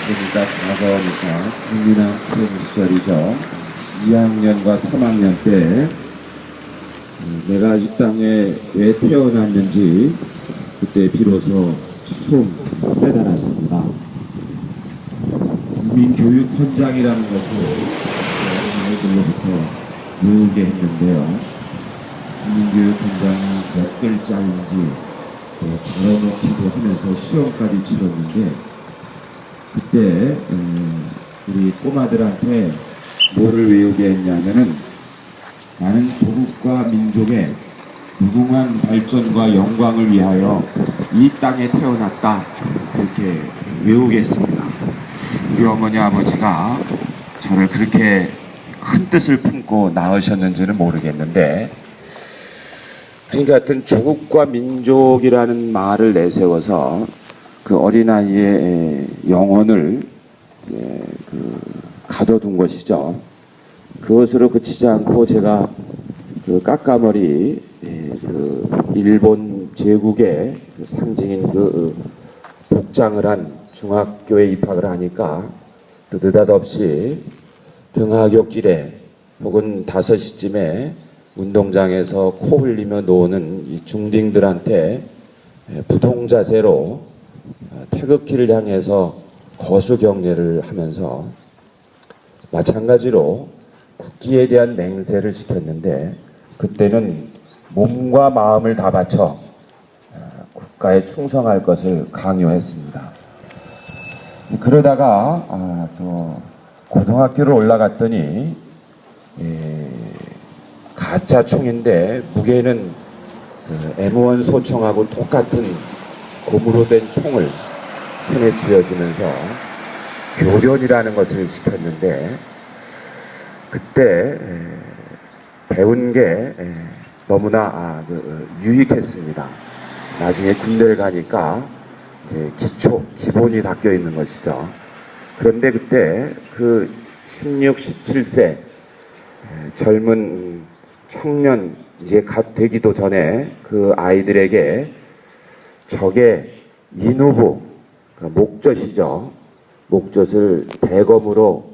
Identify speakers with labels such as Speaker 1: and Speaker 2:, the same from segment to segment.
Speaker 1: 그러니까 과거니까 국민학생 시절이죠. 2학년과 3학년 때 내가 이 땅에 왜 태어났는지 그때 비로소 처음 깨달았습니다. 국민교육헌장이라는 것을 아이들로부터 배우게 했는데요. 국민교육헌장이 몇 글자인지 걸어놓기도 하면서 시험까지 치렀는데 그때 우리 꼬마들한테 뭐를 외우게 했냐면은 나는 조국과 민족의 무궁한 발전과 영광을 위하여 이 땅에 태어났다 이렇게 외우게 했습니다. 우리 어머니 아버지가 저를 그렇게 큰 뜻을 품고 낳으셨는지는 모르겠는데 그러니까 하여튼 조국과 민족이라는 말을 내세워서 그 어린아이의 영혼을 가둬둔 것이죠. 그것으로 그치지 않고 제가 그 까까머리 그 일본 제국의 그 상징인 그 복장을 한 중학교에 입학을 하니까 또 느닷없이 등하굣길에 혹은 5시쯤에 운동장에서 코 흘리며 노는 이 중딩들한테 부동자세로 태극기를 향해서 거수경례를 하면서 마찬가지로 국기에 대한 맹세를 시켰는데 그때는 몸과 마음을 다 바쳐 국가에 충성할 것을 강요했습니다. 그러다가 또 고등학교를 올라갔더니 가짜 총인데 무게는 그 M1 소총하고 똑같은 고무로 된 총을 손에 쥐어주면서 교련이라는 것을 시켰는데 그때 배운 게 너무나 유익했습니다. 나중에 군대를 가니까 기본이 닦여 있는 것이죠. 그런데 그때 그 16, 17세 젊은 청년 이제 갓 되기도 전에 그 아이들에게 적의 인후부, 목젖이죠. 목젖을 대검으로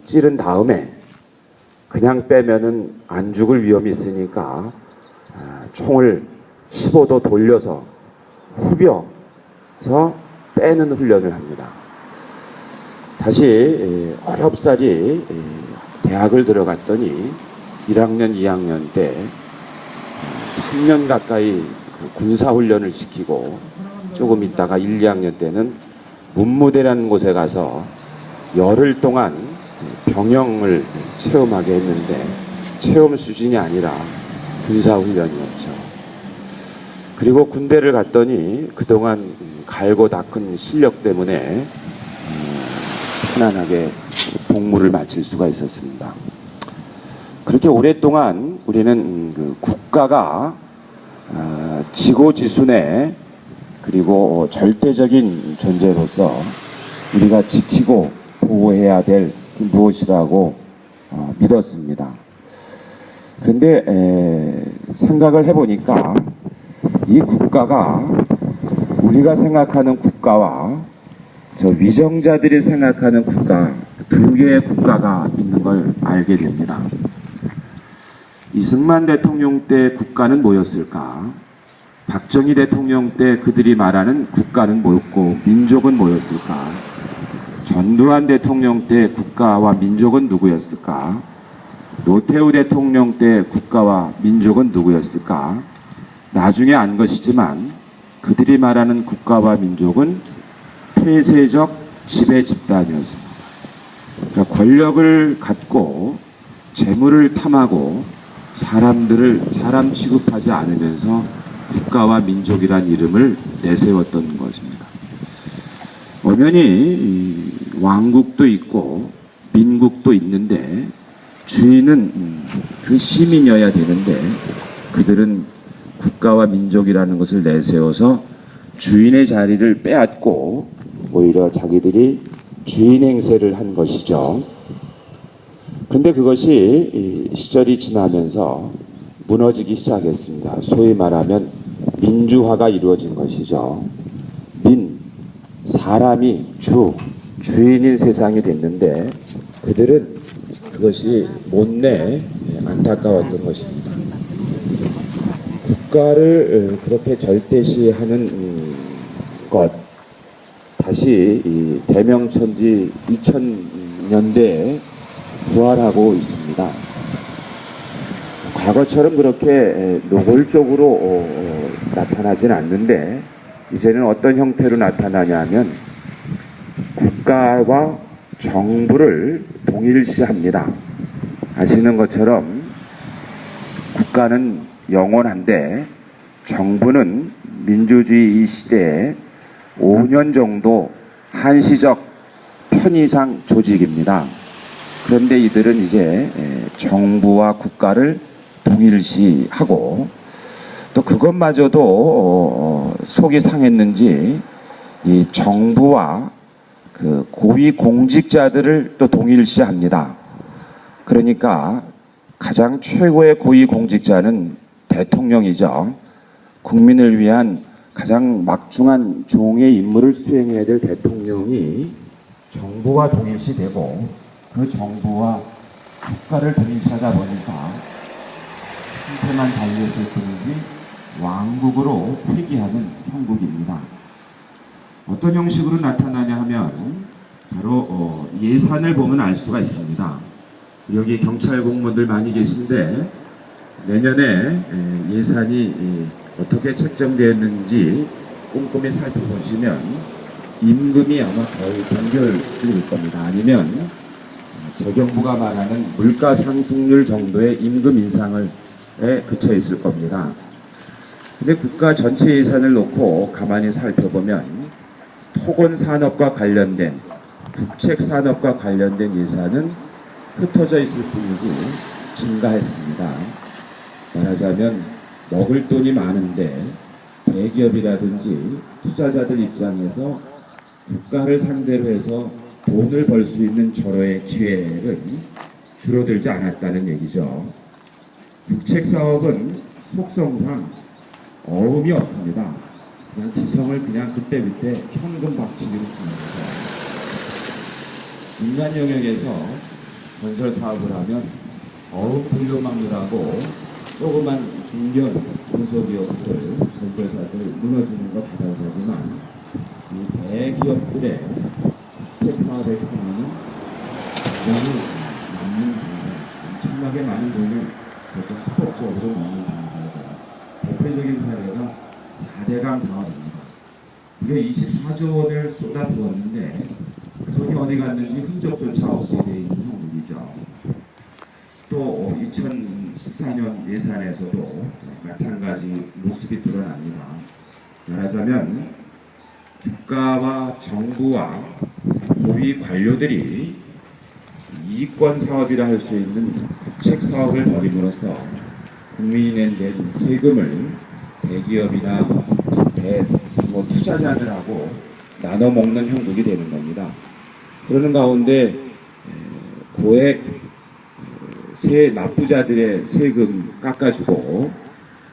Speaker 1: 찌른 다음에 그냥 빼면은 안 죽을 위험이 있으니까 총을 15도 돌려서 후벼서 빼는 훈련을 합니다. 다시 어렵사리 대학을 들어갔더니 1학년, 2학년 때 3년 가까이 군사훈련을 시키고 조금 있다가 1, 2학년 때는 문무대라는 곳에 가서 열흘 동안 병영을 체험하게 했는데 체험 수준이 아니라 군사훈련이었죠. 그리고 군대를 갔더니 그동안 갈고 닦은 실력 때문에 편안하게 복무를 마칠 수가 있었습니다. 그렇게 오랫동안 우리는 그 국가가 지고지순의 그리고 절대적인 존재로서 우리가 지키고 보호해야 될 무엇이라고 믿었습니다. 그런데 생각을 해보니까 이 국가가 우리가 생각하는 국가와 저 위정자들이 생각하는 국가 두 개의 국가가 있는 걸 알게 됩니다. 이승만 대통령 때 국가는 뭐였을까? 박정희 대통령 때 그들이 말하는 국가는 뭐였고 민족은 뭐였을까? 전두환 대통령 때 국가와 민족은 누구였을까? 노태우 대통령 때 국가와 민족은 누구였을까? 나중에 안 것이지만 그들이 말하는 국가와 민족은 폐쇄적 지배 집단이었습니다. 그러니까 권력을 갖고 재물을 탐하고 사람 취급하지 않으면서 국가와 민족이란 이름을 내세웠던 것입니다. 엄연히 왕국도 있고 민국도 있는데 주인은 그 시민이어야 되는데 그들은 국가와 민족이라는 것을 내세워서 주인의 자리를 빼앗고 오히려 자기들이 주인 행세를 한 것이죠. 그런데 그것이 시절이 지나면서 무너지기 시작했습니다. 소위 말하면 민주화가 이루어진 것이죠. 사람이 주, 주인인 세상이 됐는데 그들은 그것이 못내 안타까웠던 것입니다. 국가를 그렇게 절대시하는 것, 다시 이 대명천지 2000년대에 부활하고 있습니다. 과거처럼 그렇게 노골적으로 나타나진 않는데 이제는 어떤 형태로 나타나냐 하면 국가와 정부를 동일시합니다. 아시는 것처럼 국가는 영원한데 정부는 민주주의 이 시대에 5년 정도 한시적 편의상 조직입니다. 그런데 이들은 이제 정부와 국가를 동일시하고 또 그것마저도 속이 상했는지 이 정부와 그 고위 공직자들을 또 동일시합니다. 그러니까 가장 최고의 고위 공직자는 대통령이죠. 국민을 위한 가장 막중한 종의 임무를 수행해야 될 대통령이 정부와 동일시되고 그 정부와 국가를 동일시하다 보니까 형태만 달리했을 뿐이지 왕국으로 회귀하는 형국입니다. 어떤 형식으로 나타나냐 하면 바로 예산을 보면 알 수가 있습니다. 여기 경찰 공무원들 많이 계신데 내년에 예산이 어떻게 책정되었는지 꼼꼼히 살펴보시면 임금이 아마 거의 동결 수준일 겁니다. 아니면 재경부가 말하는 물가 상승률 정도의 임금 인상에 그쳐 있을 겁니다. 근데 국가 전체 예산을 놓고 가만히 살펴보면 토건 산업과 관련된 국책 산업과 관련된 예산은 흩어져 있을 뿐이지 증가했습니다. 말하자면 먹을 돈이 많은데 대기업이라든지 투자자들 입장에서 국가를 상대로 해서 돈을 벌 수 있는 절호의 기회는 줄어들지 않았다는 얘기죠. 국책사업은 속성상 어음이 없습니다. 그냥 기성을 그냥 그때그때 현금 박치기로 주는 거죠. 민간 영역에서 건설 사업을 하면 어음 분류망이라고 조그만 중견 중소기업들 건설사들 무너지는 거 받아서지만 이 대기업들의 국책 사업의 상황은 굉장히 남는 장사, 엄청나게 많은 돈을 그렇게 합법적으로 넣는 장사죠. 대표적인 사례가 4대강 사업입니다. 이게 24조 원을 쏟아부었는데 그 돈이 어디 갔는지 흔적조차 없게 되어 있는 형국이죠. 또 2014년 예산에서도 마찬가지 모습이 드러납니다. 말하자면 국가와 정부와 고위 관료들이 이권 사업이라 할 수 있는 국책 사업을 벌임으로써 국민이 낸 세금을 대기업이나 투자자들하고 나눠 먹는 형국이 되는 겁니다. 그러는 가운데 고액 납부자들의 세금 깎아주고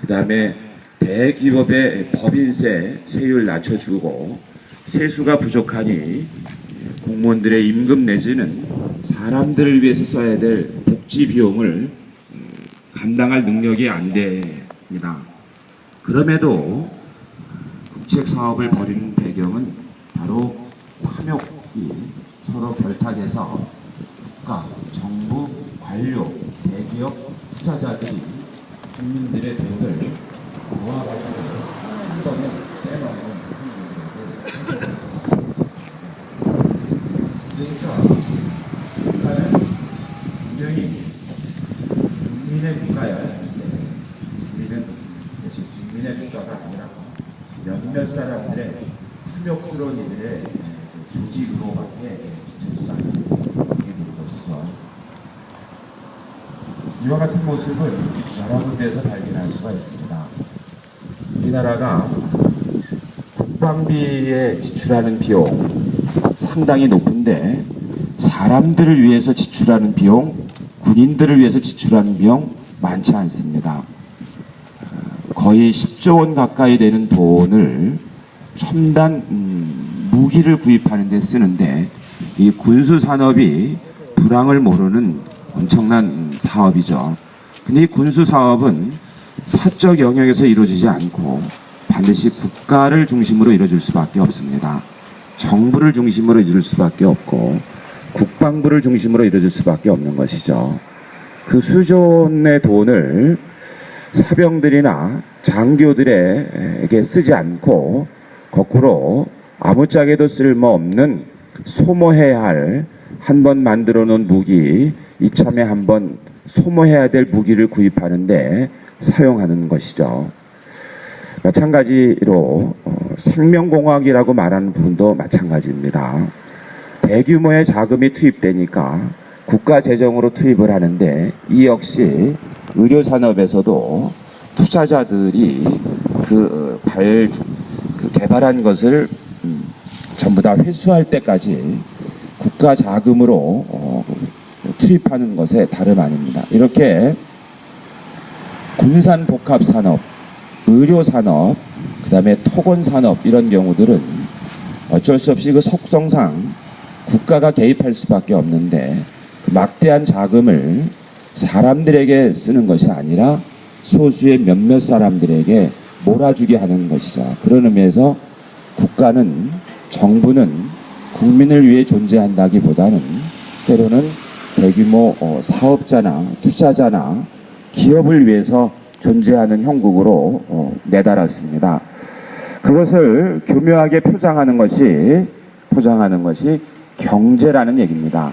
Speaker 1: 그 다음에 대기업의 법인세 세율 낮춰주고 세수가 부족하니 공무원들의 임금 내지는 사람들을 위해서 써야 될 복지 비용을 감당할 능력이 안 됩니다. 그럼에도 국책 사업을 벌이는 배경은 바로 탐욕이 서로 결탁해서 국가, 정부, 관료, 대기업, 투자자들이 국민들의 돈을 모아가지고 한 번에 빼먹는 행위라고 그러니까 국가는 분명히 국민의 국가여야 하는데 우리는 역시 국민의 국가가 아니라 몇몇 사람들의 탐욕스러운 이들의 조직으로밖에 비춰지지 않는 것이죠. 이와 같은 모습을 여러 군데에서 발견할 수가 있습니다. 우리나라가 국방비에 지출하는 비용 상당히 높은데 사람들을 위해서 지출하는 비용, 군인들을 위해서 지출하는 비용 많지 않습니다. 거의 10조 원 가까이 되는 돈을 첨단 무기를 구입하는 데 쓰는데 이 군수 산업이 불황을 모르는 엄청난 사업이죠. 근데 이 군수 사업은 사적 영역에서 이루어지지 않고 반드시 국가를 중심으로 이루어질 수밖에 없습니다. 정부를 중심으로 이루어질 수밖에 없고 국방부를 중심으로 이루어질 수밖에 없는 것이죠. 그 수존의 돈을 사병들이나 장교들에게 쓰지 않고 거꾸로 아무짝에도 쓸모없는 소모해야 할 한 번 만들어 놓은 무기, 이참에 한번 소모해야 될 무기를 구입하는데 사용하는 것이죠. 마찬가지로 생명공학이라고 말하는 부분도 마찬가지입니다. 대규모의 자금이 투입되니까 국가 재정으로 투입을 하는데 이 역시 의료산업에서도 투자자들이 개발한 것을 전부 다 회수할 때까지 국가 자금으로 투입하는 것에 다름 아닙니다. 이렇게 군산 복합 산업, 의료 산업, 그다음에 토건 산업 이런 경우들은 어쩔 수 없이 그 속성상 국가가 개입할 수밖에 없는데 그 막대한 자금을 사람들에게 쓰는 것이 아니라 소수의 몇몇 사람들에게 몰아주게 하는 것이죠. 그런 의미에서 국가는, 정부는 국민을 위해 존재한다기보다는 때로는 대규모 사업자나 투자자나 기업을 위해서 존재하는 형국으로 내달았습니다. 그것을 교묘하게 포장하는 것이 경제라는 얘기입니다.